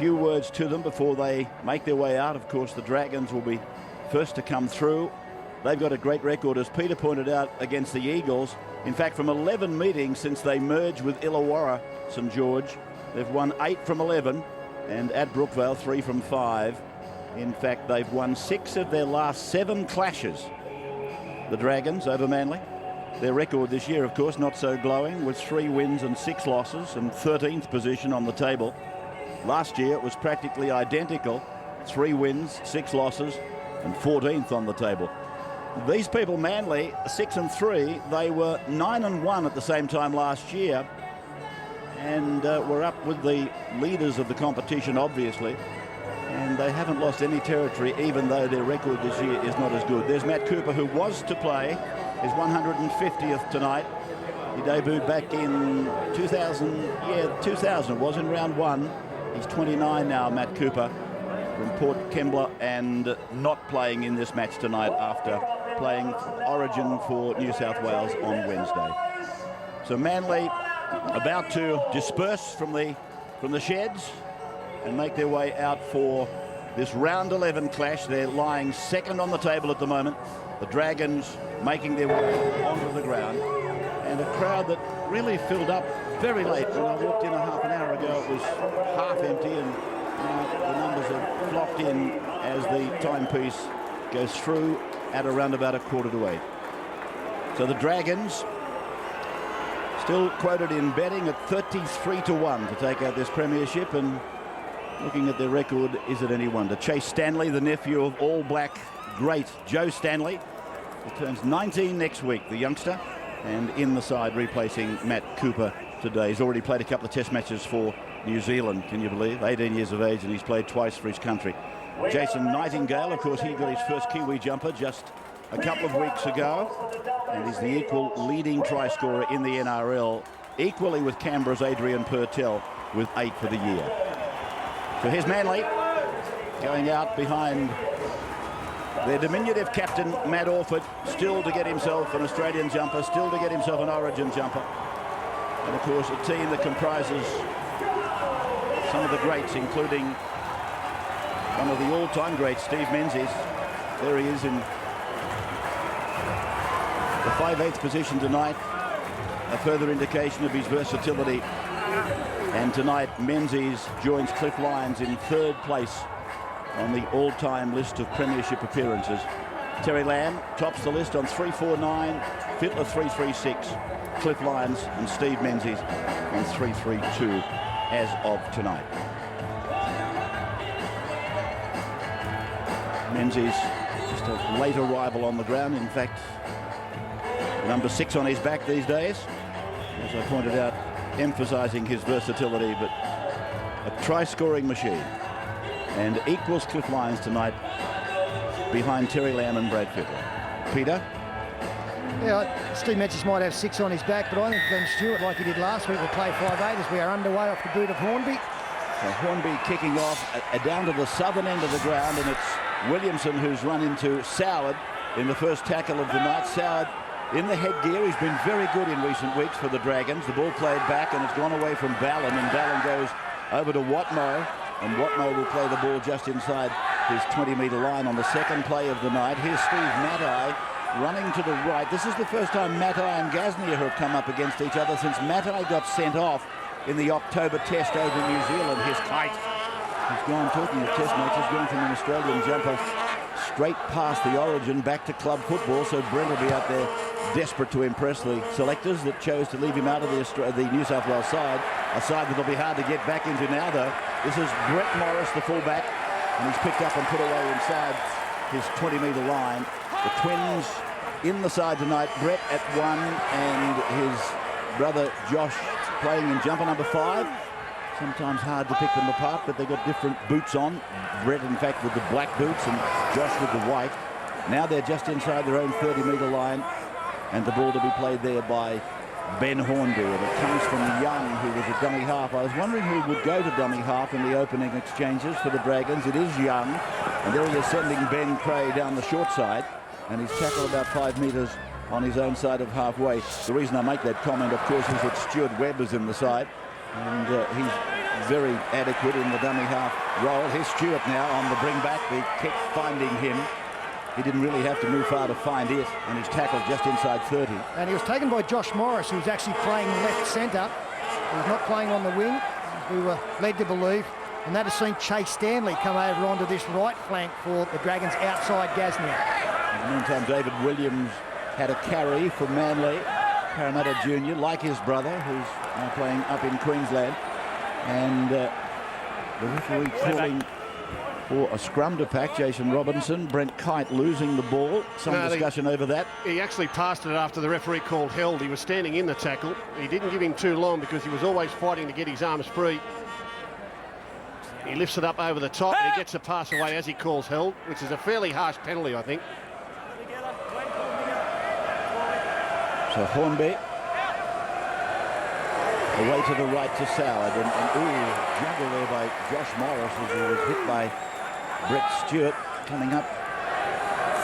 Few words to them before they make their way out. Of course, the Dragons will be first to come through. They've got a great record, as Peter pointed out, against the Eagles. In fact, from 11 meetings since they merged with Illawarra, St George, they've won 8 from 11, and at Brookvale, 3 from 5. In fact, they've won 6 of their last 7 clashes, the Dragons over Manly. Their record this year, of course, not so glowing, with 3 wins and 6 losses and 13th position on the table. Last year it was practically identical, 3 wins, 6 losses and 14th on the table. These people, Manly, 6 and 3, they were 9 and 1 at the same time last year, and were up with the leaders of the competition, obviously, and they haven't lost any territory, even though their record this year is not as good. There's Matt Cooper, who was to play his 150th tonight. He debuted back in 2000 it was, in round 1. He's 29 now, Matt Cooper, from Port Kembla, and not playing in this match tonight after playing Origin for New South Wales on Wednesday. So Manly about to disperse from the sheds and make their way out for this round 11 clash. They're lying second on the table at the moment. The Dragons making their way onto the ground, and a crowd that really filled up very late. When I walked in a half an hour ago, it was half empty, and now the numbers have flocked in as the timepiece goes through at around about 7:45. So the Dragons still quoted in betting at 33-1 to take out this premiership, and looking at their record, is it any wonder? Chase Stanley, the nephew of All Black great Joe Stanley, he turns 19 next week, the youngster, and in the side replacing Matt Cooper today. He's already played a couple of test matches for New Zealand, can you believe? 18 years of age, and he's played twice for his country. Jason Nightingale, of course, he got his first Kiwi jumper just a couple of weeks ago, and he's the equal leading try scorer in the NRL, equally with Canberra's Adrian Purtell with 8 for the year. So here's Manly going out behind their diminutive captain, Matt Orford, still to get himself an Australian jumper, still to get himself an Origin jumper. And of course, a team that comprises some of the greats, including one of the all-time greats, Steve Menzies. There he is in the 5/8 position tonight, a further indication of his versatility. And tonight, Menzies joins Cliff Lyons in 3rd place on the all-time list of premiership appearances. Terry Lamb tops the list on 349, Fittler 336, Cliff Lyons and Steve Menzies on 332 as of tonight. Menzies just a late arrival on the ground. In fact, number 6 on his back these days, as I pointed out, emphasising his versatility, but a try-scoring machine, and equals Cliff Lyons tonight behind Terry Lamb and Brad Fittler. Peter? Yeah, Steve Menzies might have 6 on his back, but I think Glenn Stewart, like he did last week, will play 5/8 as we are underway off the boot of Hornby. So Hornby kicking off down to the southern end of the ground, and it's Williamson who's run into Soward in the first tackle of the night. Soward in the headgear. He's been very good in recent weeks for the Dragons. The ball played back, and it's gone away from Ballon, and Ballon goes over to Watmough, and Watmough will play the ball just inside his 20-metre line on the second play of the night. Here's Steve Matai running to the right. This is the first time Matai and Gasnier have come up against each other since Matai got sent off in the October test over New Zealand. Here's Kite. He's gone, talking of test matches, going from an Australian jumper straight past the Origin back to club football, so Brent will be out there desperate to impress the selectors that chose to leave him out of the New South Wales side, a side that will be hard to get back into now, though. This is Brett Morris, the fullback, and he's picked up and put away inside his 20-metre line. The Twins in the side tonight, Brett at 1 and his brother Josh playing in jumper number 5. Sometimes hard to pick them apart, but they've got different boots on. Brett, in fact, with the black boots, and Josh with the white. Now they're just inside their own 30-metre line, and the ball to be played there by Ben Hornby, and it comes from Young, who was a dummy half. I was wondering who would go to dummy half in the opening exchanges for the Dragons. It is Young, and there he is sending Ben Creagh down the short side, and he's tackled about 5 metres on his own side of halfway. The reason I make that comment, of course, is that Stuart Webb is in the side, and he's very adequate in the dummy half role. Here's Stewart now on the bring back. They kept finding him. He didn't really have to move far to find it, and he's tackled just inside 30. And he was taken by Josh Morris, who's actually playing left centre. He's not playing on the wing, as we were led to believe. And that has seen Chase Stanley come over onto this right flank for the Dragons outside Gasnier. In the meantime, David Williams had a carry for Manly. Parramatta Junior, like his brother, who's now playing up in Queensland. And the referee calling for a scrum to pack. Jason Robinson, Brent Kite losing the ball. Some discussion over that. He actually passed it after the referee called held. He was standing in the tackle. He didn't give him too long because he was always fighting to get his arms free. He lifts it up over the top and he gets the pass away as he calls held, which is a fairly harsh penalty, I think. So Hornby away to the right to Soward, and juggle there by Josh Morris as he was hit by Brett Stewart, coming up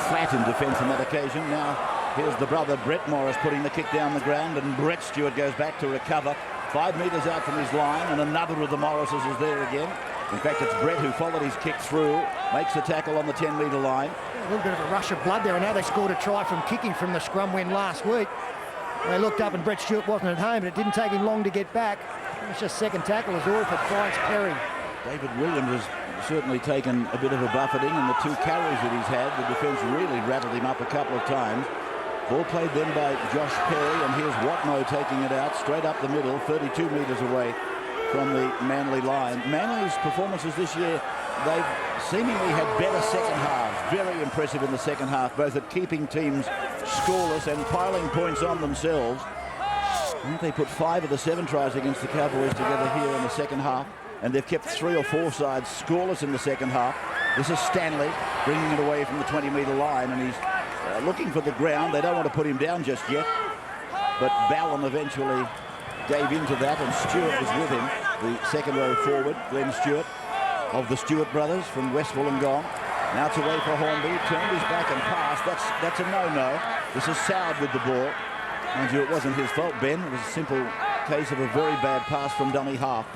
flat in defence on that occasion. Now here's the brother Brett Morris putting the kick down the ground, and Brett Stewart goes back to recover 5 metres out from his line, and another of the Morrises is there again. In fact, it's Brett who followed his kick through, makes the tackle on the 10-metre line. A little bit of a rush of blood there, and now they scored a try from kicking from the scrum win last week. They looked up and Brett Stewart wasn't at home, but it didn't take him long to get back. It was just second tackle as Orford finds Perry. David Williams has certainly taken a bit of a buffeting, and the 2 carries that he's had, the defence really rattled him up a couple of times. Ball played then by Josh Perry, and here's Watmo taking it out straight up the middle, 32 metres away from the Manly line. Manly's performances this year, they've seemingly had better second halves. Very impressive in the second half, both at keeping teams scoreless and piling points on themselves. I think they put 5 of the 7 tries against the Cowboys together here in the second half, and they've kept 3 or 4 sides scoreless in the second half. This is Stanley bringing it away from the 20-metre line, and he's looking for the ground. They don't want to put him down just yet, but Ballon eventually gave into that, and Stewart was with him, the second row forward, Glenn Stewart of the Stewart brothers from West Wollongong. Now it's away for Hornby, turned his back and passed. That's a no-no. This is Soward with the ball. Mind you, it wasn't his fault, Ben. It was a simple case of a very bad pass from dummy half.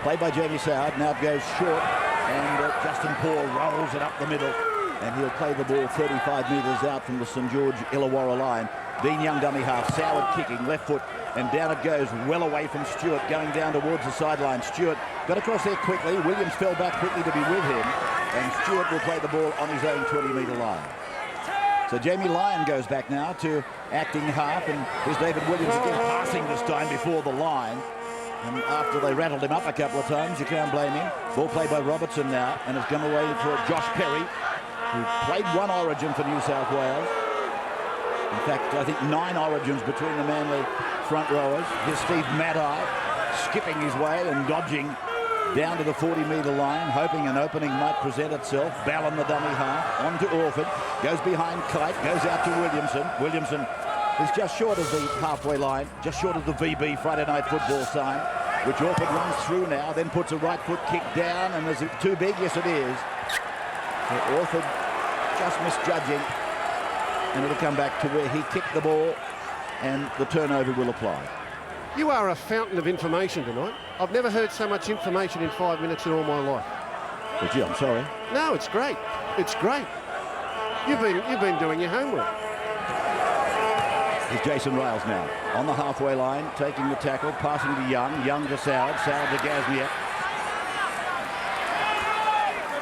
Played by Jamie Soward, now it goes short, and Justin Paul rolls it up the middle, and he'll play the ball 35 metres out from the St George Illawarra line. Dean Young dummy half, Soward kicking, left foot, and down it goes, well away from Stewart, going down towards the sideline. Stewart got across there quickly. Williams fell back quickly to be with him, and Stewart will play the ball on his own 20-metre line. So Jamie Lyon goes back now to acting half, and here's David Williams again, passing this time before the line. And after they rattled him up a couple of times, you can't blame him. Ball played by Robertson now, and it's come away for Josh Perry, who played 1 origin for New South Wales. In fact, I think 9 origins between the Manly front rowers. Here's Steve Maddai skipping his way and dodging down to the 40-metre line, hoping an opening might present itself. Ballon the dummy half, on to Orford, goes behind Kite, goes out to Williamson. Williamson is just short of the halfway line, just short of the VB Friday Night Football sign, which Orford runs through now, then puts a right foot kick down, and is it too big? Yes, it is. So Orford just misjudging, and it'll come back to where he kicked the ball, and the turnover will apply. You are a fountain of information tonight. I've never heard so much information in 5 minutes in all my life. Well, gee, I'm sorry. No, it's great. It's great. You've been doing your homework. Here's Jason Railes now on the halfway line, taking the tackle, passing to Young, Young to Soward, Soward to Gasnier.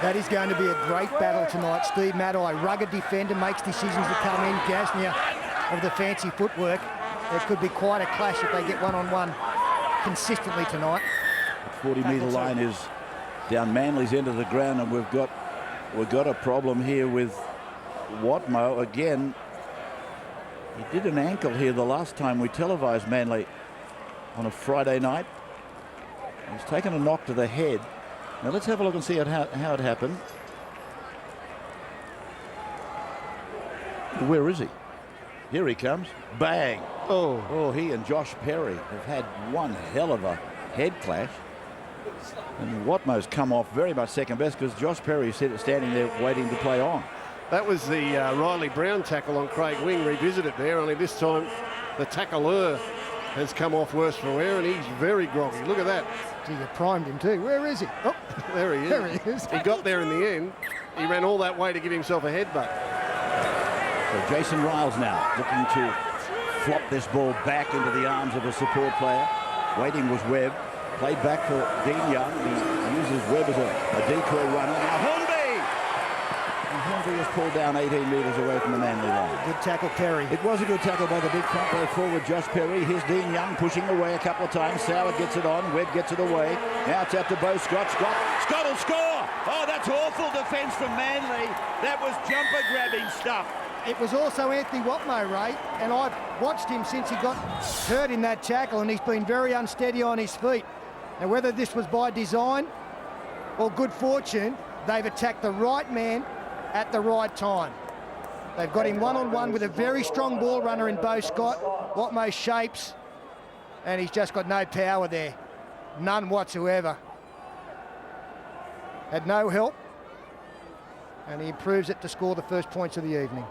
That is going to be a great battle tonight. Steve Maddai, rugged defender, makes decisions to come in. Gasnier of the fancy footwork. There could be quite a clash if they get one-on-one consistently tonight. The 40-metre line is down Manly's end of the ground, and we've got a problem here with Watmo again. He did an ankle here the last time we televised Manly on a Friday night. He's taken a knock to the head. Now let's have a look and see how it happened. Where is he? Here he comes. Bang. Oh, he and Josh Perry have had one hell of a head clash. And Watmo's come off very much second best because Josh Perry is standing there waiting to play on. That was the Riley Brown tackle on Craig Wing, revisited there, only this time the tackler has come off worse for wear, and he's very groggy. Look at that. Gee, you primed him too. Where is he? Oh, there he is. There he is. He got there in the end. He ran all that way to give himself a headbutt. So Jason Riles now looking to flop this ball back into the arms of a support player. Waiting was Webb. Played back for Dean Young. He uses Webb as a decoy runner. Now Hornby! And Hornby is pulled down 18 metres away from the Manly line. Good tackle, Perry. It was a good tackle by the big front row forward, Josh Perry. Here's Dean Young pushing away a couple of times. Sauer gets it on. Webb gets it away. Now it's out to Beau Scott. Scott will score! Oh, that's awful defence from Manly. That was jumper-grabbing stuff. It was also Anthony Watmough, Ray, and I've watched him since he got hurt in that tackle, and he's been very unsteady on his feet. Now, whether this was by design or good fortune, they've attacked the right man at the right time. They've got him one-on-one with a very strong ball runner in Beau Scott. Watmough shapes, and he's just got no power there. None whatsoever. Had no help, and he improves it to score the first points of the evening.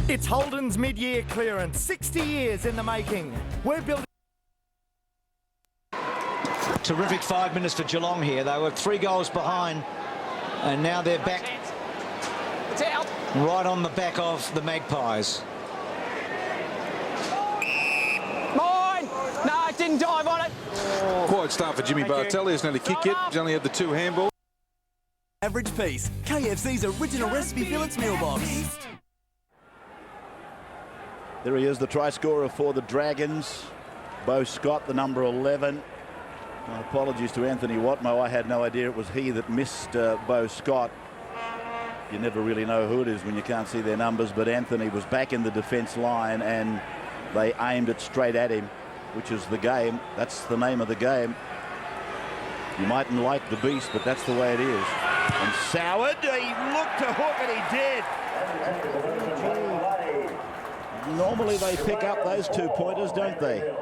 It's Holden's mid-year clearance, 60 years in the making. We're building... Terrific 5 minutes for Geelong here. They were 3 goals behind, and now they're back right on the back of the Magpies. Mine! No, it didn't dive on it. Quiet start for Jimmy Bartelli. Hasn't had a kick yet. He's only had the 2 handballs. Average piece, KFC's original recipe fillets meal box. There he is, the try scorer for the Dragons. Beau Scott, the number 11. My apologies to Anthony Watmough. I had no idea it was he that missed Beau Scott. You never really know who it is when you can't see their numbers, but Anthony was back in the defence line and they aimed it straight at him, which is the game. That's the name of the game. You mightn't like the beast, but that's the way it is. And Soward, he looked to hook and he did. Normally they pick up those 2-pointers, don't they?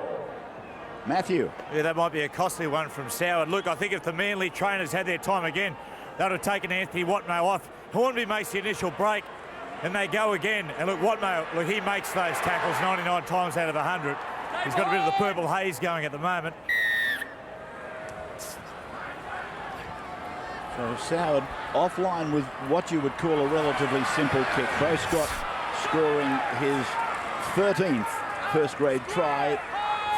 Matthew. Yeah, that might be a costly one from Soward. Look, I think if the Manly trainers had their time again, they would have taken Anthony Watmough off. Hornby makes the initial break, and they go again. And look, Watmough, look, he makes those tackles 99 times out of 100. He's got a bit of the purple haze going at the moment. So Soward offline with what you would call a relatively simple kick. Beau Scott scoring his 13th first-grade try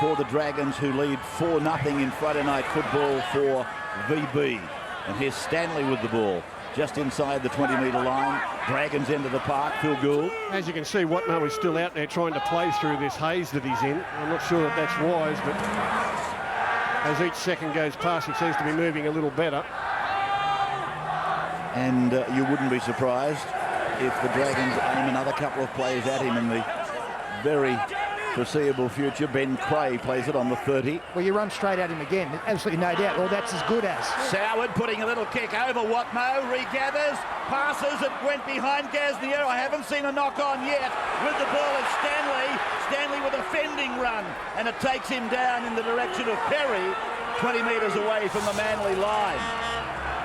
for the Dragons, who lead 4-0 in Friday night football for VB. And here's Stanley with the ball, just inside the 20-metre line. Dragons into the park, Phil Gould. As you can see, Watmough is still out there trying to play through this haze that he's in. I'm not sure that that's wise, but as each second goes past, he seems to be moving a little better. And you wouldn't be surprised if the Dragons aim another couple of plays at him in the very foreseeable future. Ben Cray plays it on the 30. Well, you run straight at him again, absolutely no doubt. Well, that's as good as. Soward putting a little kick over Watmough, regathers, passes, it went behind Gasnier. I haven't seen a knock on yet. With the ball is Stanley. Stanley with a fending run, and it takes him down in the direction of Perry, 20 metres away from the Manly line.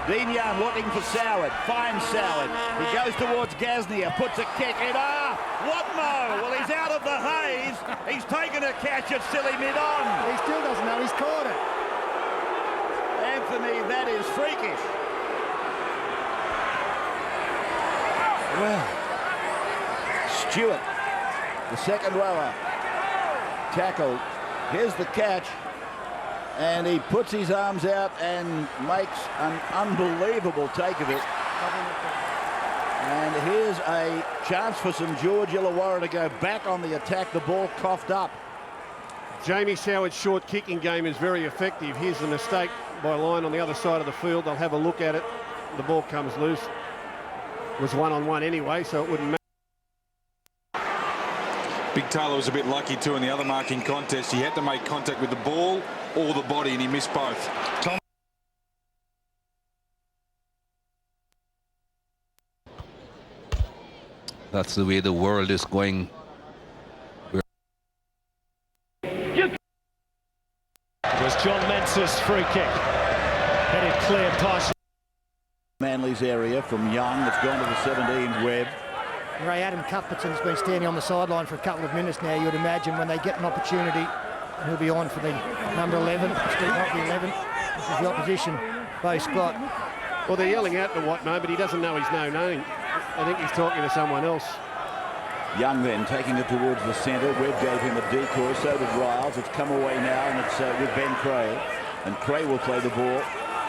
Dean Young looking for Soward, finds Soward. He goes towards Gasnier, puts a kick in. Watmough, well, he's out of the haze. He's taken a catch at silly mid-on. He still doesn't know he's caught it. Anthony, that is freakish. Well, Stewart, the second rower, tackled. Here's the catch. And he puts his arms out and makes an unbelievable take of it. And here's a chance for St George Illawarra to go back on the attack. The ball coughed up. Jamie Soward's short kicking game is very effective. Here's the mistake by line on the other side of the field. They'll have a look at it. The ball comes loose. It was one-on-one anyway, so it wouldn't matter. Big Taylor was a bit lucky too in the other marking contest. He had to make contact with the ball or the body, and he missed both. That's the way the world is going. It was John Mensa's free kick. Headed clear past Manly's area from Young. It's gone to the 17 Webb. Ray Adam Cuthbertson's been standing on the sideline for a couple of minutes now. You would imagine when they get an opportunity, he'll be on for the number 11. Not the 11. This is the opposition, Bo Scott. Well, they're yelling out to Watmo, but he doesn't know his no name. I think he's talking to someone else. Young then taking it towards the centre. Webb gave him a decoy, so did Riles. It's come away now, and it's with Ben Cray. And Cray will play the ball.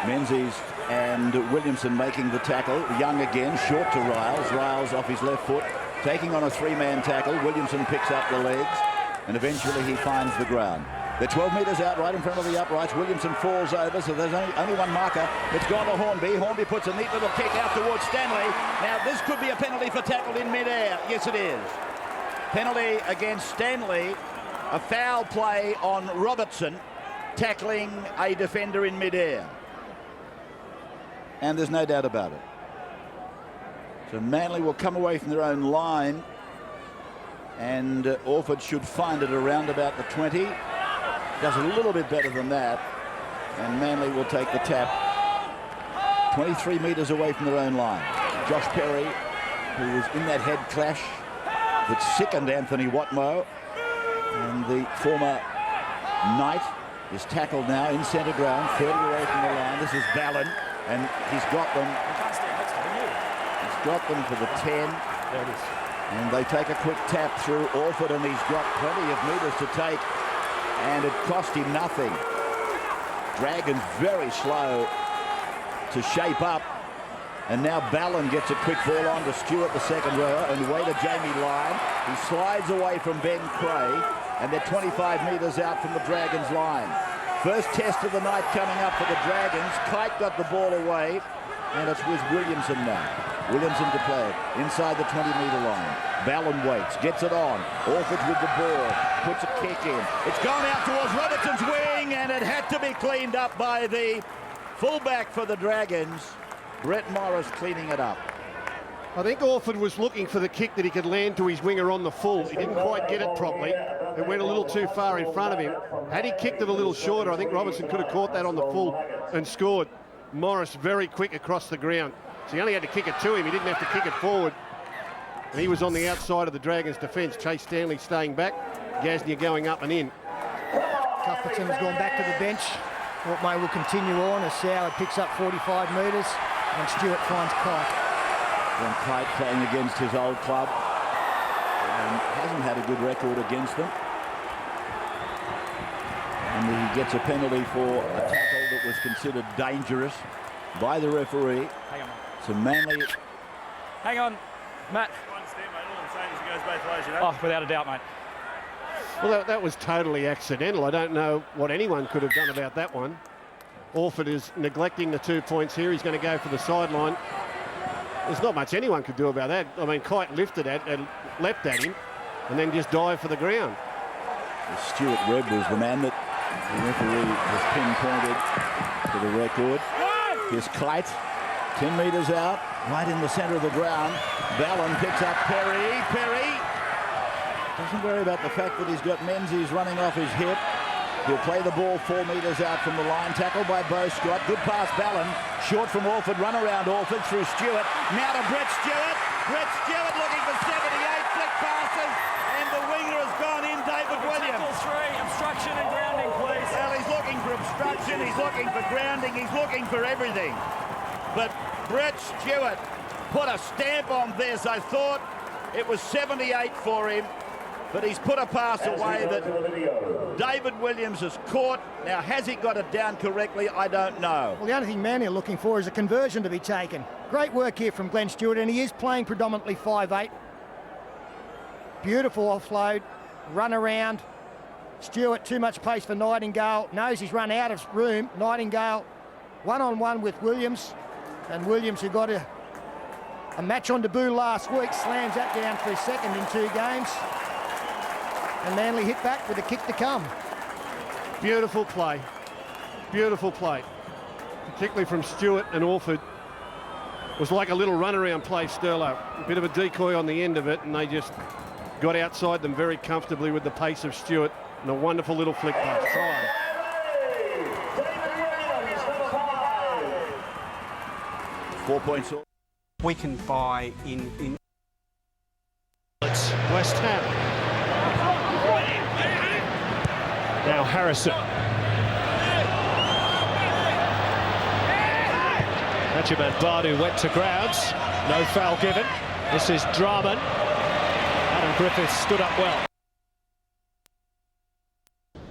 Menzies and Williamson making the tackle. Young again, short to Riles. Riles off his left foot, taking on a three-man tackle. Williamson picks up the legs, and eventually he finds the ground. They're 12 metres out right in front of the uprights. Williamson falls over, so there's only one marker. It's gone to Hornby. Hornby puts a neat little kick out towards Stanley. Now, this could be a penalty for tackle in mid-air. Yes, it is. Penalty against Stanley. A foul play on Robertson, tackling a defender in mid-air. And there's no doubt about it. So Manly will come away from their own line, and Orford should find it around about the 20. Does a little bit better than that, and Manly will take the tap 23 metres away from their own line. Josh Perry, who was in that head clash that sickened Anthony Watmo, and the former Knight is tackled now in centre ground, 30 away from the line. This is Ballon, and he's got them. He's got them for the 10. There it is. And they take a quick tap through Orford, and he's got plenty of metres to take, and it cost him nothing. Dragons very slow to shape up, and now Ballon gets a quick ball on to Stewart, the second rower, and away to Jamie Lyon. He slides away from Ben Cray, and they're 25 metres out from the Dragons' line. First test of the night coming up for the Dragons. Kite got the ball away, and it's with Williamson now. Williamson to play it inside the 20-metre line. Ballon waits, gets it on. Orford with the ball, puts a kick in. It's gone out towards Robertson's wing, and it had to be cleaned up by the fullback for the Dragons. Brett Morris cleaning it up. I think Orford was looking for the kick that he could land to his winger on the full. He didn't quite get it properly. It went a little too far in front of him. Had he kicked it a little shorter, I think Robertson could have caught that on the full and scored. Morris very quick across the ground. So he only had to kick it to him. He didn't have to kick it forward. And he was on the outside of the Dragons' defence. Chase Stanley staying back. Gasnier going up and in. Cuthbertson has gone back to the bench. Ortmay will continue on as Soward picks up 45 metres, and Stewart finds Kite. When Kite playing against his old club, and hasn't had a good record against them. And he gets a penalty for a tackle that was considered dangerous by the referee. Hang on. So Manly. Hang on, Matt. I understand, mate. All I'm saying is it goes both ways, you know. Oh, without a doubt, mate. Well, that was totally accidental. I don't know what anyone could have done about that one. Orford is neglecting the 2 points here. He's going to go for the sideline. There's not much anyone could do about that. I mean, Kite lifted at and leapt at him and then just dived for the ground. Stuart Webb was the man that the referee has pinpointed for the record. Here's Kite, 10 metres out, right in the centre of the ground. Ballon picks up Perry. Perry doesn't worry about the fact that he's got Menzies running off his hip. He'll play the ball 4 metres out from the line. Tackled by Bo Scott. Good pass, Ballon. Short from Orford. Run around Orford through Stewart. Now to Brett Stewart. Brett Stewart looking for 78. Flick passes. And the winger has gone in, David Williams. Obstruction and grounding, please. Well, he's looking for obstruction. He's looking for grounding. He's looking for everything. But Brett Stewart put a stamp on this. I thought it was 78 for him. But he's put a pass away that David Williams has caught. Now, has he got it down correctly? I don't know. Well, the only thing Manly are looking for is a conversion to be taken. Great work here from Glenn Stewart, and he is playing predominantly 5'8". Beautiful offload, run around. Stewart, too much pace for Nightingale. Knows he's run out of room. Nightingale, one-on-one with Williams. And Williams, who got a match on debut last week, slams that down for his second in 2 games. And Manly hit back with a kick to come. Beautiful play. Beautiful play. Particularly from Stewart and Orford. It was like a little runaround play, Sterlo. A bit of a decoy on the end of it, and they just got outside them very comfortably with the pace of Stewart, and a wonderful little flick pass. Try. 4 points. We can buy in West Ham. Now Harrison. Benjamin Bardu went to grounds. No foul given. This is Draman. Adam Griffiths stood up well.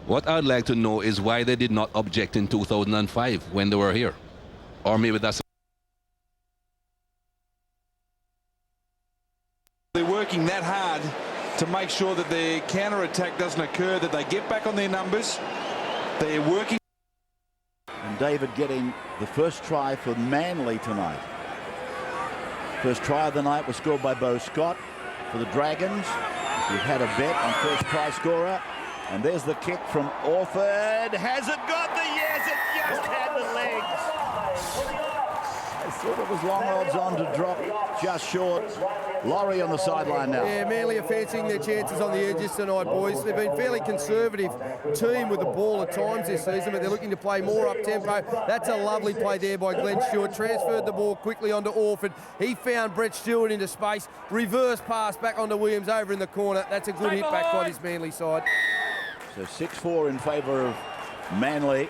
What I'd like to know is why they did not object in 2005 when they were here. Or maybe that's... They're working that hard to make sure that their counter-attack doesn't occur, that they get back on their numbers. They're working. And David getting the first try for Manly tonight. First try of the night was scored by Beau Scott for the Dragons. We've had a bet on first try scorer. And there's the kick from Orford. Has it got the yes? It just had the legs. I thought it was long odds on to drop just short. Laurie on the sideline now. Yeah, Manly are fancying their chances on the edges tonight, boys. They've been fairly conservative team with the ball at times this season, but they're looking to play more up-tempo. That's a lovely play there by Glenn Stewart. Transferred the ball quickly onto Orford. He found Brett Stewart into space. Reverse pass back onto Williams over in the corner. That's a good hit back by this Manly side. So 6-4 in favour of Manly.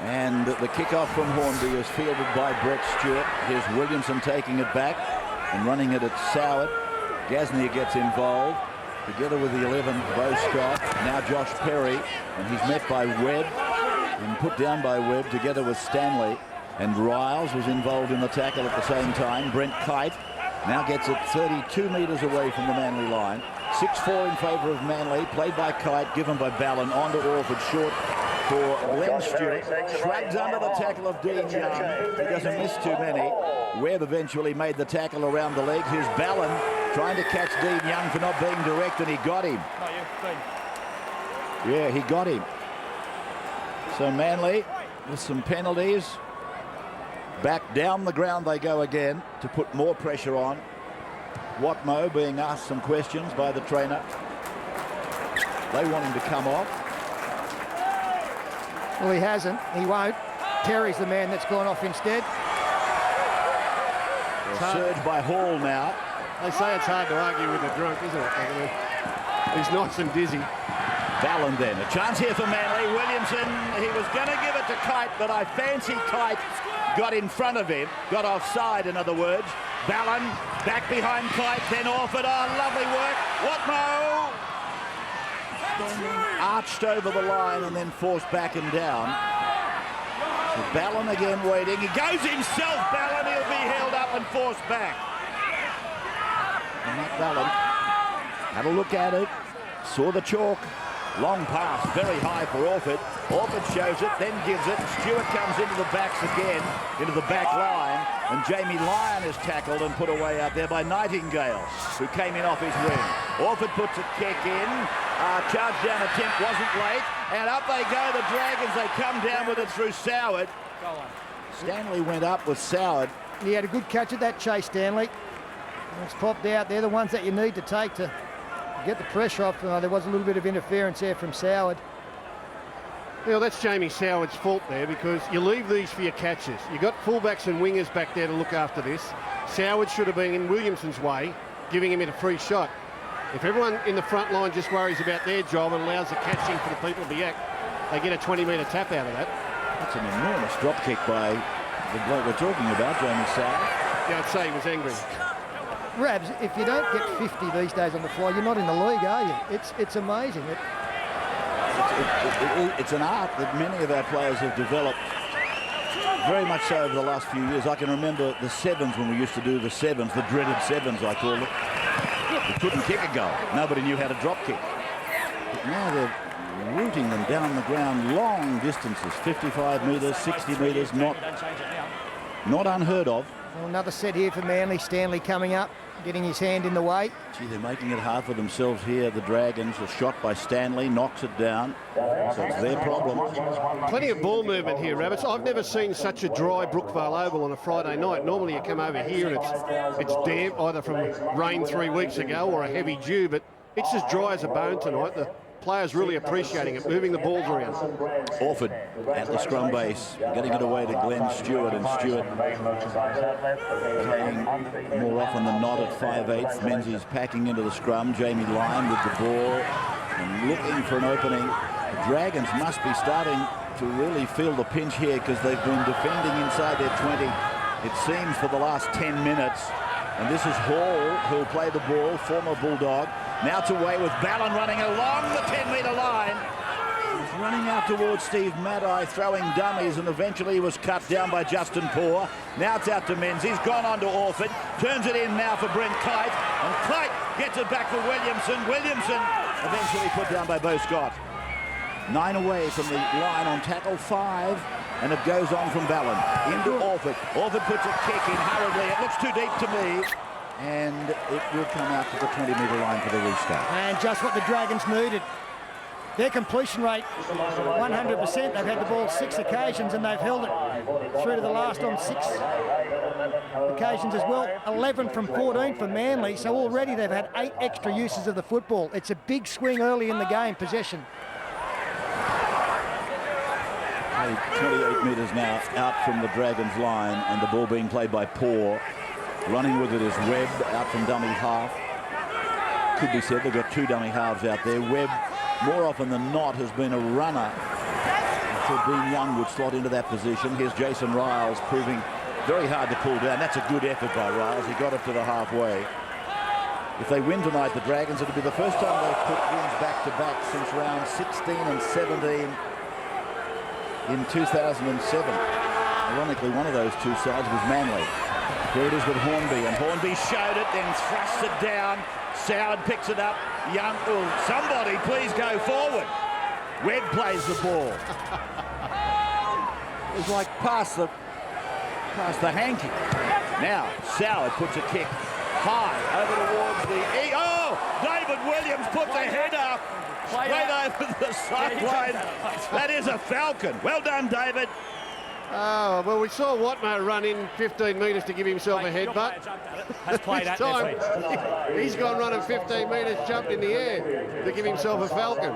And the kick-off from Hornby is fielded by Brett Stewart. Here's Williamson taking it back and running it at Soward. Gasnier gets involved. Together with the 11, Beau Scott. Now Josh Perry. And he's met by Webb and put down by Webb together with Stanley. And Riles was involved in the tackle at the same time. Brent Kite now gets it 32 metres away from the Manly line. 6-4 in favour of Manly. Played by Kite, given by Ballon. On to Orford, short for Glenn Stewart. Shrugs under the tackle of Dean Young. He doesn't miss too many. Webb eventually made the tackle around the legs. Here's Ballon trying to catch Dean Young for not being direct, and he got him. Yeah, he got him. So Manly, with some penalties, back down the ground they go again to put more pressure on. Watmo being asked some questions by the trainer. They want him to come off. Well, he hasn't. He won't. Terry's the man that's gone off instead. Surge by Hall now. They say it's hard to argue with a drunk, isn't it? He's nice and dizzy. Ballon then. A chance here for Manly. Williamson, he was going to give it to Kite, but I fancy Kite got in front of him. Got offside, in other words. Ballon back behind Kite, then Orford. Oh, lovely work. Watmo! Arched over the line and then forced back and down. So Ballon again waiting. He goes himself, Ballon. He'll be held up and forced back. And Matt Ballon had a look at it. Saw the chalk. Long pass, very high for Orford. Orford shows it, then gives it. Stewart comes into the backs again, into the back line. And Jamie Lyon is tackled and put away out there by Nightingale, who came in off his wing. Orford puts a kick in. Charge down attempt wasn't late. And up they go, the Dragons. They come down with it through Soward. Stanley went up with Soward. He had a good catch at that chase, Stanley. It's popped out. They're the ones that you need to take to get the pressure off. There was a little bit of interference there from Soward. Well, that's Jamie Soward's fault there, because you leave these for your catches. You've got fullbacks and wingers back there to look after this. Soward should have been in Williamson's way, giving him a free shot. If everyone in the front line just worries about their job and allows the catching for the people to be at, they get a 20-metre tap out of that. That's an enormous drop kick by the bloke we're talking about, Jamie Soward. Yeah, I'd say he was angry. Rabs, if you don't get 50 these days on the fly, you're not in the league, are you? It's amazing. It's an art that many of our players have developed, very much so over the last few years. I can remember the sevens when we used to do the sevens, the dreaded sevens, I call it. You couldn't kick a goal. Nobody knew how to drop kick. But now they're rooting them down the ground long distances, 55 metres, 60 metres, not unheard of. Well, another set here for Manly. Stanley coming up, getting his hand in the way. Gee, they're making it hard for themselves here. The Dragons, a shot by Stanley, knocks it down. So it's their problem. Plenty of ball movement here, Rabbits. I've never seen such a dry Brookvale Oval on a Friday night. Normally you come over here and it's damp, either from rain 3 weeks ago or a heavy dew, but it's as dry as a bone tonight. players really appreciating it, moving the balls around. Orford at the scrum base, getting it away to Glenn Stewart, and Stewart playing more often than not at 5/8. Menzies packing into the scrum. Jamie Lyon with the ball and looking for an opening. The Dragons must be starting to really feel the pinch here because they've been defending inside their 20, it seems, for the last 10 minutes. And this is Hall, who'll play the ball, former Bulldog. Now it's away with Ballon running along the 10-metre line. He's running out towards Steve Maddai, throwing dummies, and eventually he was cut down by Justin Poor. Now it's out to Menzies, gone on to Orford, turns it in now for Brent Kite, and Kite gets it back for Williamson. Williamson eventually put down by Beau Scott. 9 away from the line on tackle, 5, and it goes on from Ballon into Orford. Orford puts a kick in hurriedly. It looks too deep to me, and it will come out to the 20-metre line for the restart. And just what the Dragons needed. Their completion rate, 100%. They've had the ball 6 occasions, and they've held it through to the last on 6 occasions as well. 11 from 14 for Manly, so already they've had 8 extra uses of the football. It's a big swing early in the game, possession. 28 metres now out from the Dragons line, and the ball being played by Poor. Running with it is Webb out from dummy half. Could be said they've got 2 dummy halves out there. Webb, more often than not, has been a runner. So Dean Young would slot into that position. Here's Jason Riles, proving very hard to pull down. That's a good effort by Riles. He got it to the halfway. If they win tonight, the Dragons, it'll be the first time they've put wins back-to-back since round 16 and 17 in 2007. Ironically, one of those 2 sides was Manly. Here it is with Hornby, and Hornby showed it, then thrusts it down. Soward picks it up. Young, oh, somebody please go forward. Webb plays the ball. It was like past the hanky. Now Soward puts a kick high over towards the oh, David Williams puts a head up straight over the sideline. That is a falcon. Well done, David. Oh, well, we saw Watmo run in 15 metres to give himself a headbutt. Has played This time, he's gone running 15 metres, jumped in the air to give himself a falcon.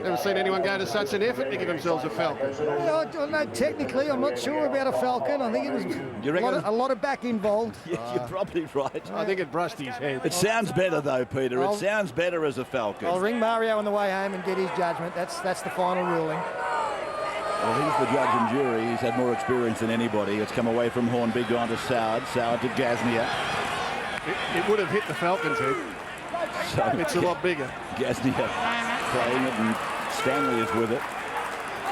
Never seen anyone go to such an effort to give themselves a falcon. No, technically, I'm not sure about a falcon. I think it was a lot of back involved. Yeah, you're probably right. I think it brushed his head. It sounds better, though, Peter. It sounds better as a falcon. I'll ring Mario on the way home and get his judgment. That's the final ruling. Well, he's the judge and jury. He's had more experience than anybody. It's come away from Hornby, gone to Soward. Soward to Gasnier. It would have hit the Falcons' head. So it's a lot bigger. Gasnier playing it, and Stanley is with it.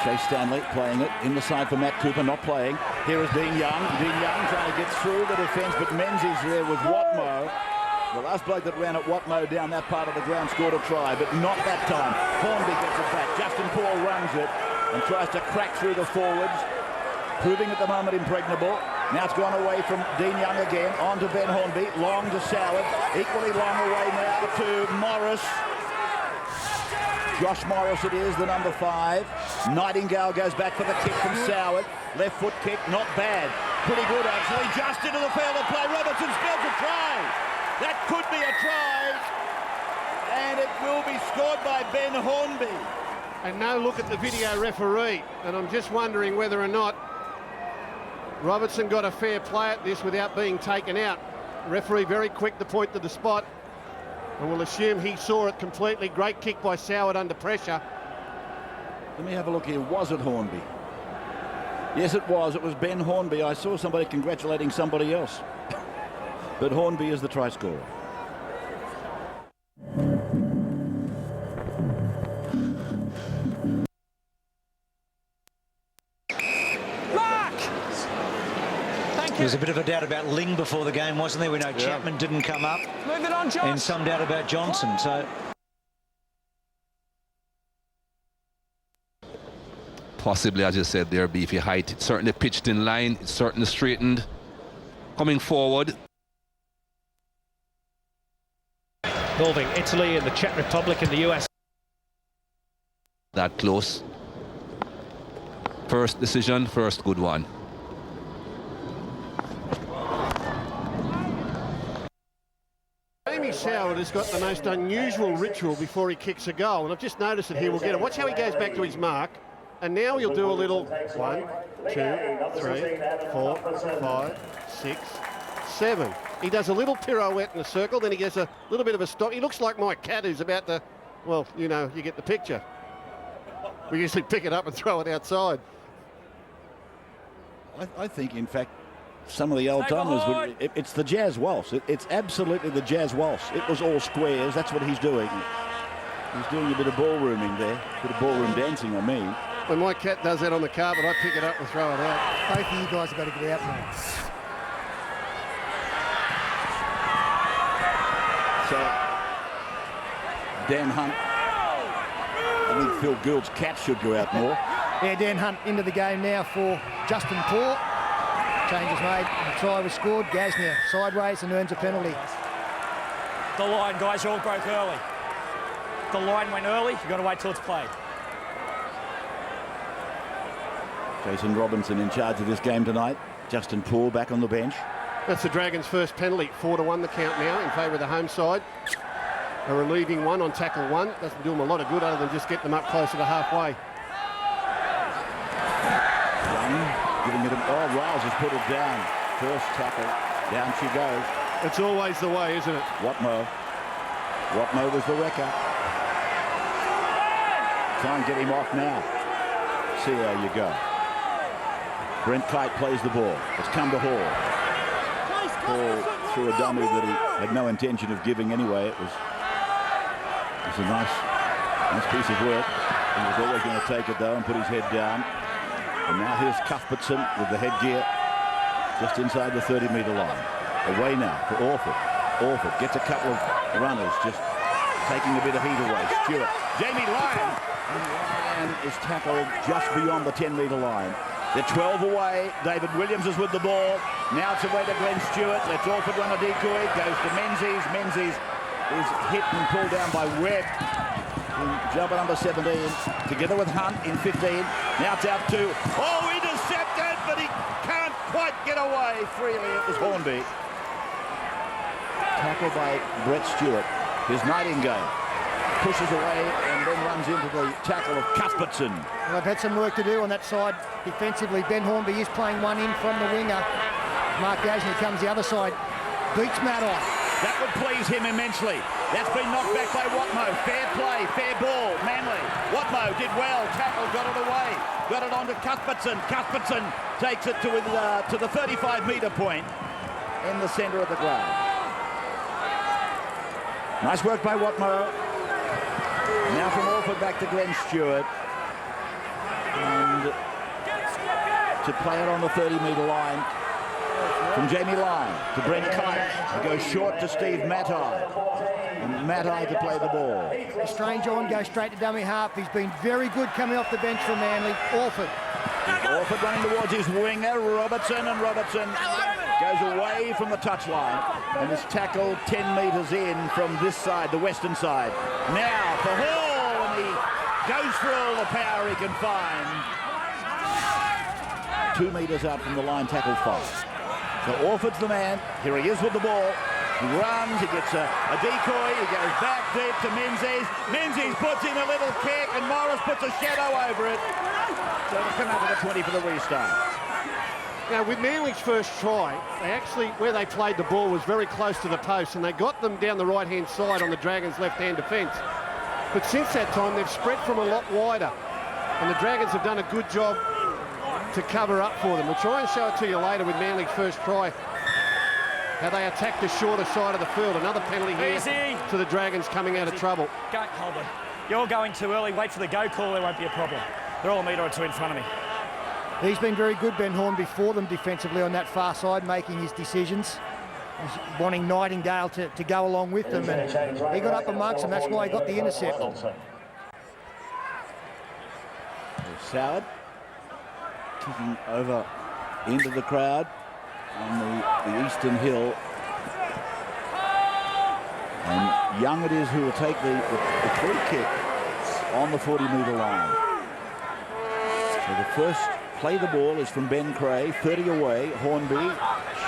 Chase Stanley playing it in the side for Matt Cooper, not playing. Here is Dean Young. Dean Young trying to get through the defence, but Menzies there with Watmo. The last bloke that ran at Watmo down that part of the ground scored a try, but not that time. Hornby gets it back. Justin Paul runs it and tries to crack through the forwards, proving at the moment impregnable. Now it's gone away from Dean Young again, on to Ben Hornby, long to Soward, equally long away now to Morris. Josh Morris it is, the number 5. Nightingale goes back for the kick from Soward. Left foot kick, not bad. Pretty good actually, just into the field of play. Robertson scores a try. That could be a try. And it will be scored by Ben Hornby. And now look at the video referee, and I'm just wondering whether or not Robertson got a fair play at this without being taken out. Referee very quick to point to the spot, and we'll assume he saw it completely. Great kick by Soward under pressure. Let me have a look here. Was it Hornby? Yes, it was. It was Ben Hornby. I saw somebody congratulating somebody else. But Hornby is the try scorer. There was a bit of a doubt about Ling before the game, wasn't there? We know Chapman didn't come up. Move it on, Josh. And some doubt about Johnson. So Possibly, as you said there, beefy height. It's certainly pitched in line. It's certainly straightened. Coming forward. Involving Italy and the Czech Republic and the US. That close. First decision, first good one. Jamie Soward has got the most unusual ritual before he kicks a goal, and I've just noticed it here. We'll get it. Watch how he goes back to his mark, and now he'll do a little 1, 2, 3, 4, 5, 6, 7. He does a little pirouette in a circle, then he gets a little bit of a stop. He looks like my cat who's about to, well, you know, you get the picture. We usually pick it up and throw it outside. I think, in fact, some of the old timers would. It's the jazz waltz. It's absolutely the jazz waltz. It was all squares. That's what he's doing. He's doing a bit of ballrooming there, a bit of ballroom dancing, I mean. When my cat does that on the carpet, I pick it up and throw it out. Both of you guys have got to get out now. So, Dan Hunt. I think Phil Gould's cat should go out more. Yeah, Dan Hunt into the game now for Justin Paul. Change is made. The try was scored. Gasnier sideways and earns a penalty. The line, guys, you all broke early. The line went early. You've got to wait till it's played. Jason Robinson in charge of this game tonight. Justin Paul back on the bench. That's the Dragons' first penalty. 4-1 the count now in favour of the home side. A relieving one on tackle 1. Doesn't do them a lot of good other than just get them up closer to halfway. Giving it Riles has put it down. First tackle. Down she goes. It's always the way, isn't it? Watmo was the wrecker. Try and get him off now. See how you go. Brent Kite plays the ball. It's come to Hall. Hall threw a dummy that he had no intention of giving anyway. It was a nice piece of work. He was always going to take it though and put his head down. And now here's Cuthbertson with the headgear just inside the 30-metre line. Away now for Orford. Orford gets a couple of runners, just taking a bit of heat away. Stewart. Jamie Lyon. And Lyon is tackled just beyond the 10-metre line. They're 12 away. David Williams is with the ball. Now it's away to Glenn Stewart. Lets Orford run a decoy. Goes to Menzies. Menzies is hit and pulled down by Webb. Jumper number 17, together with Hunt in 15. Now it's out to, intercepted, but he can't quite get away freely. It was Hornby. Tackled by Brett Stewart. Here's Nightingale. Pushes away and then runs into the tackle of Cuthbertson. Well, they've had some work to do on that side defensively. Ben Hornby is playing one in from the winger. Mark Gasnier comes the other side. Beats Madoff. That would please him immensely. That's been knocked back by Watmo. Fair play, fair ball, Manly. Watmo did well, tackled, got it away. Got it on to Cuthbertson. Cuthbertson takes it to the 35-metre point in the centre of the ground. Nice work by Watmo. Now from Orford back to Glenn Stewart. And to play it on the 30-metre line. From Jamie Lyon to Brent Kite. It goes short to Steve Matai. And Matai to play the ball. Strange on, goes straight to dummy half. He's been very good coming off the bench for Manly. Orford. Orford running towards his winger, Robertson, and Robertson goes away from the touchline and is tackled 10 metres in from this side, the western side. Now for Hall, and he goes for all the power he can find. 2 metres out from the line, tackle 5. So Orford's the man. Here he is with the ball. He runs, he gets a decoy, he goes back deep to Menzies. Menzies puts in a little kick and Morris puts a shadow over it. So it'll come out of the 20 for the restart. Now with Manly's first try, they actually, where they played the ball was very close to the post and they got them down the right-hand side on the Dragons' left-hand defence. But since that time, they've spread from a lot wider. And the Dragons have done a good job to cover up for them. We'll try and show it to you later with Manly's first try. How they attacked the shorter side of the field. Another penalty here to the Dragons coming out of trouble. Go, Colby. You're going too early. Wait for the go call. There won't be a problem. They're all a metre or two in front of me. He's been very good, Ben Hornby, for them defensively on that far side, making his decisions. He's wanting Nightingale to go along with them, and he got up amongst them. That's why he got the intercept. Soward kicking over into the crowd on the eastern hill. And Young it is who will take the free kick on the 40-metre line. So the first play the ball is from Ben Creagh, 30 away. Hornby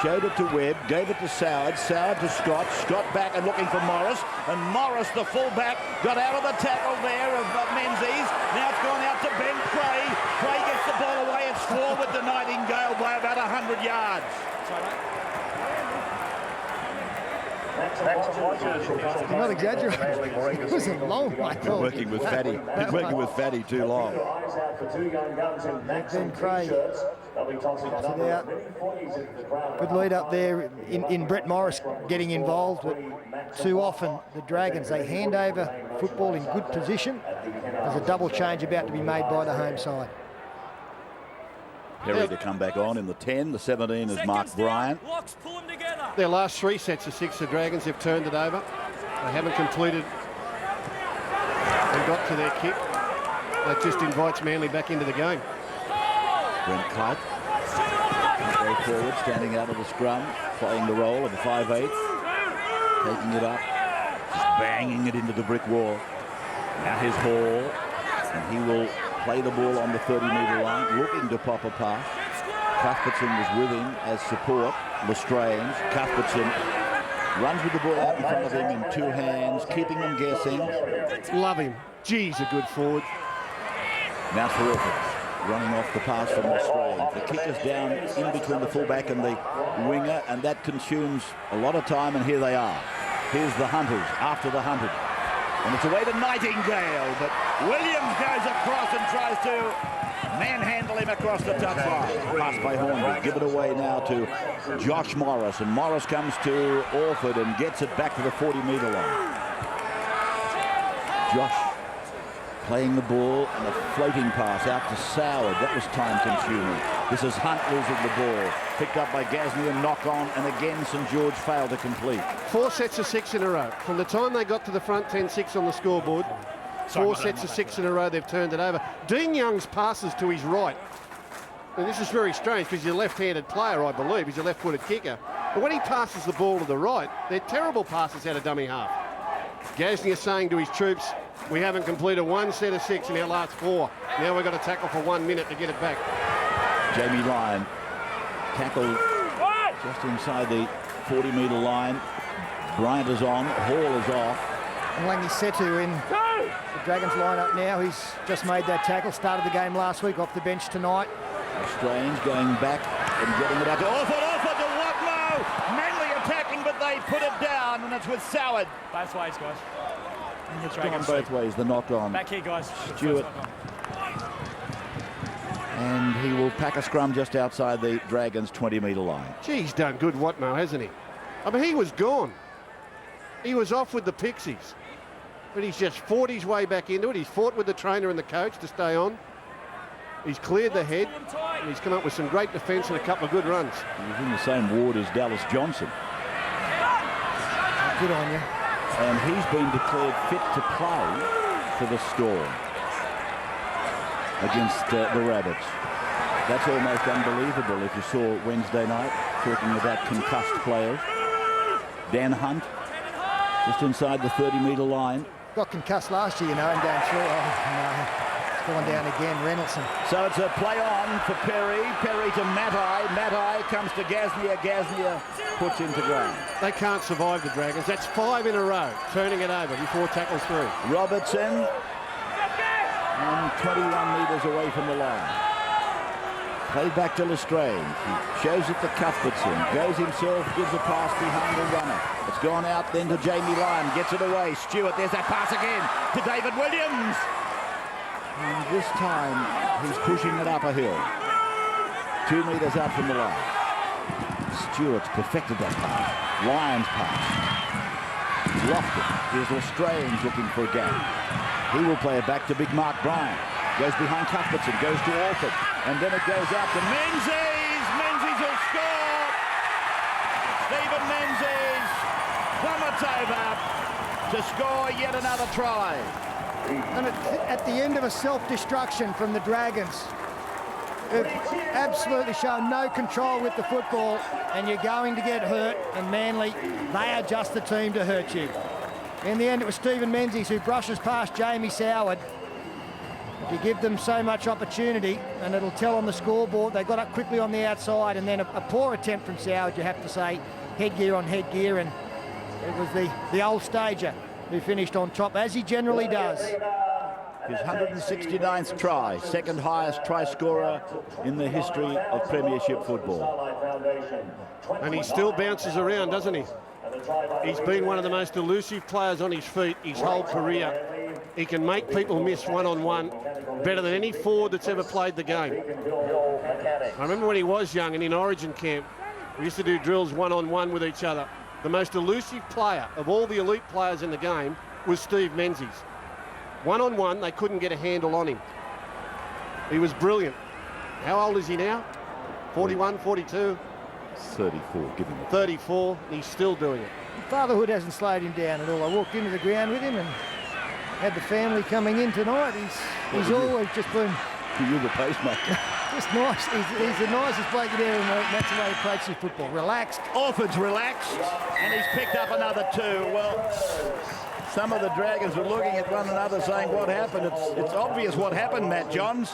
showed it to Webb, gave it to Soward, Soward to Scott, Scott back and looking for Morris, and Morris, the fullback, got out of the tackle there of Menzies. Now it's gone out to Ben Cray. Cray gets the ball away. It's forward to Nightingale by about 100 yards. I'm not exaggerating. It wasn't long, I thought. Working with Fatty. Been working with Fatty too long. Ben Cray pops it out. Good lead up there in Brett Morris getting involved. But too often the Dragons, they hand over football in good position. There's a double change about to be made by the home side. Perry to come back on in the 10. The 17 is Mark Bryant. Their last 3 sets of 6, the Dragons have turned it over. They haven't completed and got to their kick. That just invites Manly back into the game. Brent Clark, go forward, standing out of the scrum, playing the role of a 5/8, taking it up, just banging it into the brick wall. Now his Hall, and he will play the ball on the 30-metre line, looking to pop a pass. Cuthbertson was with him as support. Lestrange, Cuthbertson runs with the ball out in front of him in 2 hands, keeping them guessing. Love him. Geez, a good forward. Now for Orphans, running off the pass from Lestrange. The kick is down in between the fullback and the winger, and that consumes a lot of time, and here they are. Here's the Hunters, after the 100. And it's away to Nightingale, but Williams goes across and tries to manhandle him across the touchline. Pass by Hornby. Give it away now to Josh Morris, and Morris comes to Orford and gets it back to the 40-metre line. Josh playing the ball and a floating pass out to Soward. That was time-consuming. This is Hunt losing the ball. Picked up by Gasnier, and knock on, and again St George failed to complete. 4 sets of 6 in a row. From the time they got to the front 10-6 on the scoreboard, 4 sets of 6 in a row, they've turned it over. Dean Young's passes to his right. And this is very strange because he's a left-handed player, I believe. He's a left-footed kicker. But when he passes the ball to the right, they're terrible passes out of dummy half. Gasnier saying to his troops, we haven't completed 1 set of 6 in our last 4. Now we've got to tackle for 1 minute to get it back. Jamie Lyon tackled just inside the 40-metre line. Bryant is on, Hall is off. And Langisetu in the Dragons lineup now. He's just made that tackle, started the game last week, off the bench tonight. Strange going back and getting it out to Orford to Watmow. Manly attacking, but they put it down, and it's with Soward. Both ways, guys. It's gone both ways, the knock on. Back here, guys. Stewart. And he will pack a scrum just outside the Dragons' 20-metre line. Gee, he's done good, Watmow, hasn't he? I mean, he was gone. He was off with the Pixies. But he's just fought his way back into it. He's fought with the trainer and the coach to stay on. He's cleared the head, and he's come up with some great defence and a couple of good runs. He's in the same ward as Dallas Johnson. Good on you. And he's been declared fit to play for the Storm against the Rabbits. That's almost unbelievable if you saw Wednesday night, talking about concussed players. Dan Hunt, just inside the 30-metre line. Got concussed last year, you know, and going through. Oh, no. It's gone down again, Reynoldsson. So it's a play on for Perry. Perry to Matai. Matai comes to Gasnier. Gasnier puts him to ground. They can't survive the Dragons. That's 5 in a row, turning it over before tackles through. Robertson, and 21 metres away from the line. Played back to Lestrange. He shows it to Cuthbertson. Goes himself, gives a pass behind the runner. It's gone out then to Jamie Lyon. Gets it away. Stewart, there's that pass again to David Williams. And this time, he's pushing it up a hill. 2 metres out from the line. Stewart's perfected that pass. Lyon's pass. Lofted. Here's Lestrange looking for a gap. He will play it back to big Mark Bryant. Goes behind Cuthbertson, goes to Orford. And then it goes out to Menzies. Menzies will score. Stephen Menzies plummets over to score yet another try. And at the end of a self-destruction from the Dragons, who've absolutely shown no control with the football, and you're going to get hurt, and Manly, they are just the team to hurt you. In the end, it was Stephen Menzies who brushes past Jamie Soward If you give them so much opportunity, and it'll tell on the scoreboard, they got up quickly on the outside, and then a poor attempt from Soward, you have to say, headgear on headgear, and it was the old stager who finished on top, as he generally does. His 169th try, second highest try scorer in the history of Premiership football. And he still bounces around, doesn't he? He's been one of the most elusive players on his feet his whole career. He can make people miss one-on-one better than any forward that's ever played the game. I remember when he was young and in Origin camp, we used to do drills one-on-one with each other. The most elusive player of all the elite players in the game was Steve Menzies. One-on-one, they couldn't get a handle on him. He was brilliant. How old is he now? 41, 42? 34, give him it. 34, and he's still doing it. Fatherhood hasn't slowed him down at all. I walked into the ground with him and had the family coming in tonight. He's always just been... You're the pacemaker. Just nice. He's the nicest bloke in there, and that's the way he approaches football. Relaxed. Orford's relaxed, and he's picked up another 2. Well, some of the Dragons were looking at one another saying, what happened? It's obvious what happened, Matt Johns.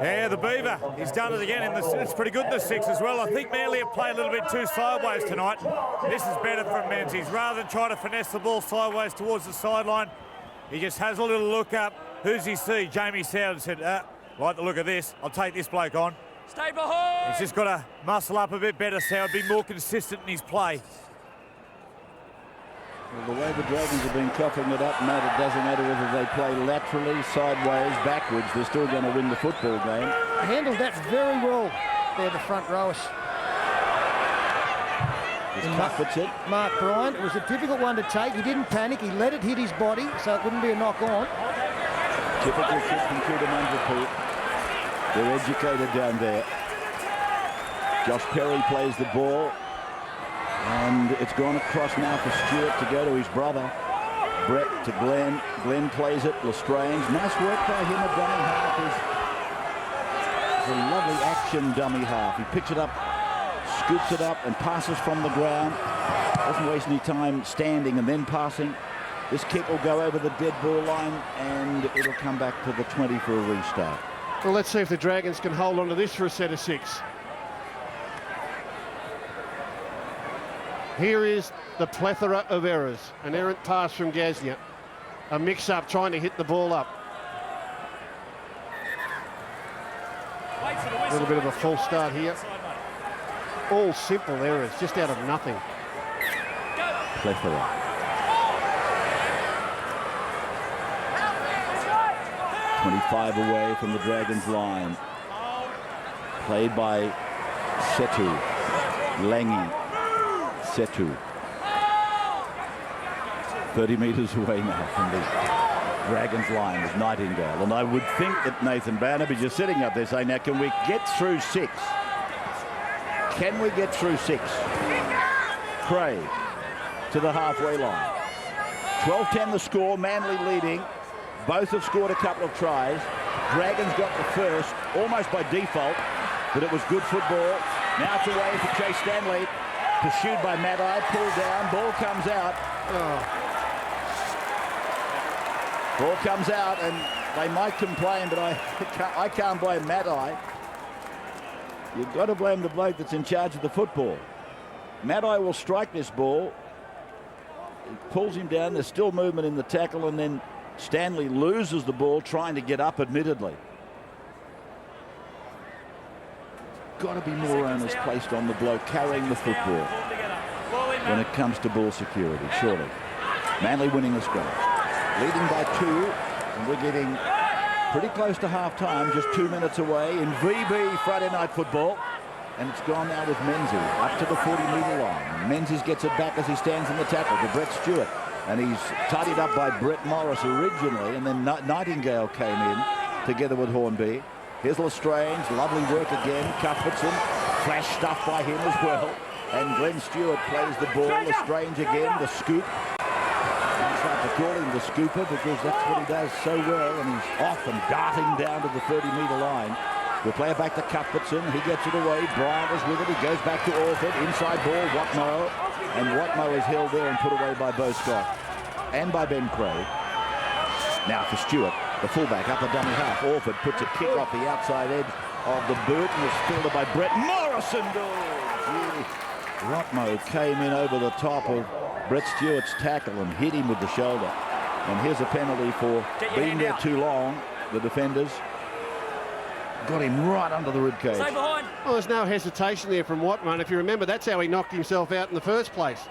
Yeah, the Beaver, he's done it again. It's pretty good in the 6 as well. I think Manly have played a little bit too sideways tonight. This is better from Menzies. Rather than try to finesse the ball sideways towards the sideline, he just has a little look up. Who's he see? Jamie Soward said, like the look of this, I'll take this bloke on. Stay behind! He's just got to muscle up a bit better, Soward, be more consistent in his play. Well, the way the Dragons have been coughing it up, Matt, it doesn't matter whether they play laterally, sideways, backwards, they're still going to win the football game. Handled that very well. They're the front rowers. Mark Bryant, it was a difficult one to take. He didn't panic, he let it hit his body, so it wouldn't be a knock on. Typical kick from Cootamundra. They're educated down there. Josh Perry plays the ball. And it's gone across now for Stewart to go to his brother. Brett to Glenn. Glenn plays it. Lestrange. Nice work by him at dummy half. It's a lovely action dummy half. He picks it up, scoops it up, and passes from the ground. Doesn't waste any time standing and then passing. This kick will go over the dead ball line, and it'll come back to the 20 for a restart. Well, let's see if the Dragons can hold on to this for a set of 6. Here is the plethora of errors. An errant pass from Gaznia. A mix-up trying to hit the ball up. A little bit of a false start here. All simple errors, just out of nothing. Plethora. .25 away from the Dragons' line. Played by Setu. Langi. Setu. 30 metres away now from the Dragons line is Nightingale, and I would think that Nathan Barnaby just sitting up there saying, now can we get through 6? Can we get through 6? Craig to the halfway line. 12-10 the score, Manly leading. Both have scored a couple of tries. Dragons got the first almost by default, but it was good football. Now it's away for Chase Stanley. Pursued by Maddai, pulled down, ball comes out. Ball comes out, and they might complain, but I can't blame Maddai. You've got to blame the bloke that's in charge of the football. Maddai will strike this ball. He pulls him down, there's still movement in the tackle, and then Stanley loses the ball trying to get up, admittedly. Got to be more onus placed on the bloke carrying the football when it comes to ball security, surely. Manly winning the scrum. Leading by 2, and we're getting pretty close to half-time, just 2 minutes away in VB Friday Night Football. And it's gone now with Menzies up to the 40-metre line. Menzies gets it back as he stands in the tackle to Brett Stewart. And he's tidied up by Brett Morris originally, and then Nightingale came in together with Hornby. Here's Lestrange, lovely work again. Cuthbertson, flash stuff by him as well. And Glenn Stewart plays the ball. Lestrange again, the scoop. I start to call him the scooper because that's what he does so well. And he's off and darting down to the 30-metre line. We'll play it back to Cuthbertson. He gets it away. Bryant is with it. He goes back to Orford. Inside ball, Watmo. And Watmo is held there and put away by Bo Scott and by Ben Craig. Now for Stewart. The fullback up the dummy half. Orford puts a kick off the outside edge of the boot and is fielded by Brett Morrison. Rotmo came in over the top of Brett Stewart's tackle and hit him with the shoulder. And here's a penalty for being there too long. The defenders got him right under the ribcage. Stay behind. Well, there's no hesitation there from Watman. And if you remember, that's how he knocked himself out in the first place.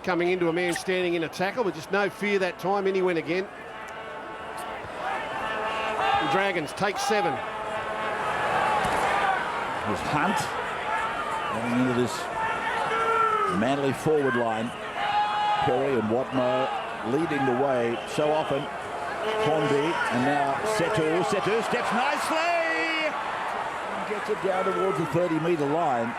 Coming into a man standing in a tackle, but just no fear that time, and he went again. The Dragons take 7. Here's Hunt going into this Manly forward line. Perry and Watmo leading the way so often. Hornby and now Setu. Setu steps nicely and gets it down towards the 30-metre line.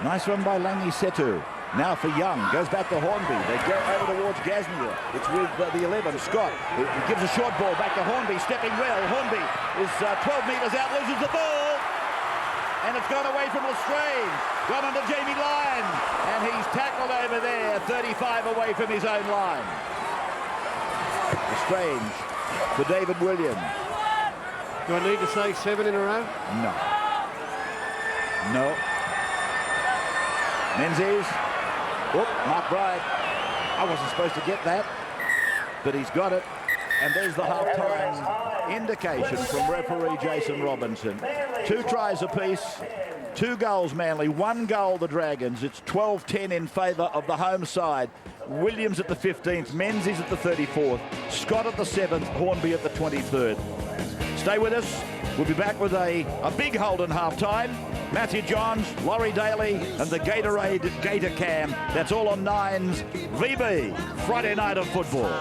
Nice run by Langi Setu. Now for Young, goes back to Hornby. They go over towards Gasnier. It's with the 11, Scott. He gives a short ball back to Hornby, stepping well. Hornby is 12 metres out, loses the ball. And it's gone away from Lestrange. Gone under Jamie Lyon. And he's tackled over there, 35 away from his own line. Lestrange for David Williams. Do I need to say 7 in a row? No. No. Menzies. Whoop, Mark Bride. I wasn't supposed to get that, but he's got it. And there's the half-time indication from referee Jason Robinson. 2 tries apiece, 2 goals Manly, 1 goal the Dragons. It's 12-10 in favour of the home side. Williams at the 15th, Menzies at the 34th, Scott at the 7th, Hornby at the 23rd. Stay with us. We'll be back with a big Holden half-time. Matthew Johns, Laurie Daly and the Gatorade Gator Cam. That's all on 9's VB, Friday night of football.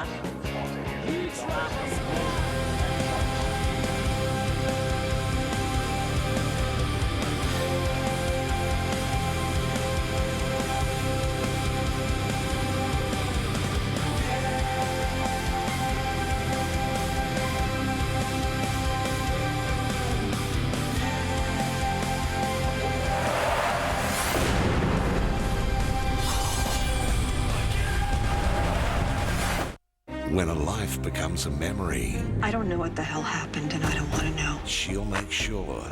When a life becomes a memory, I don't know what the hell happened, and I don't want to know. she'll make sure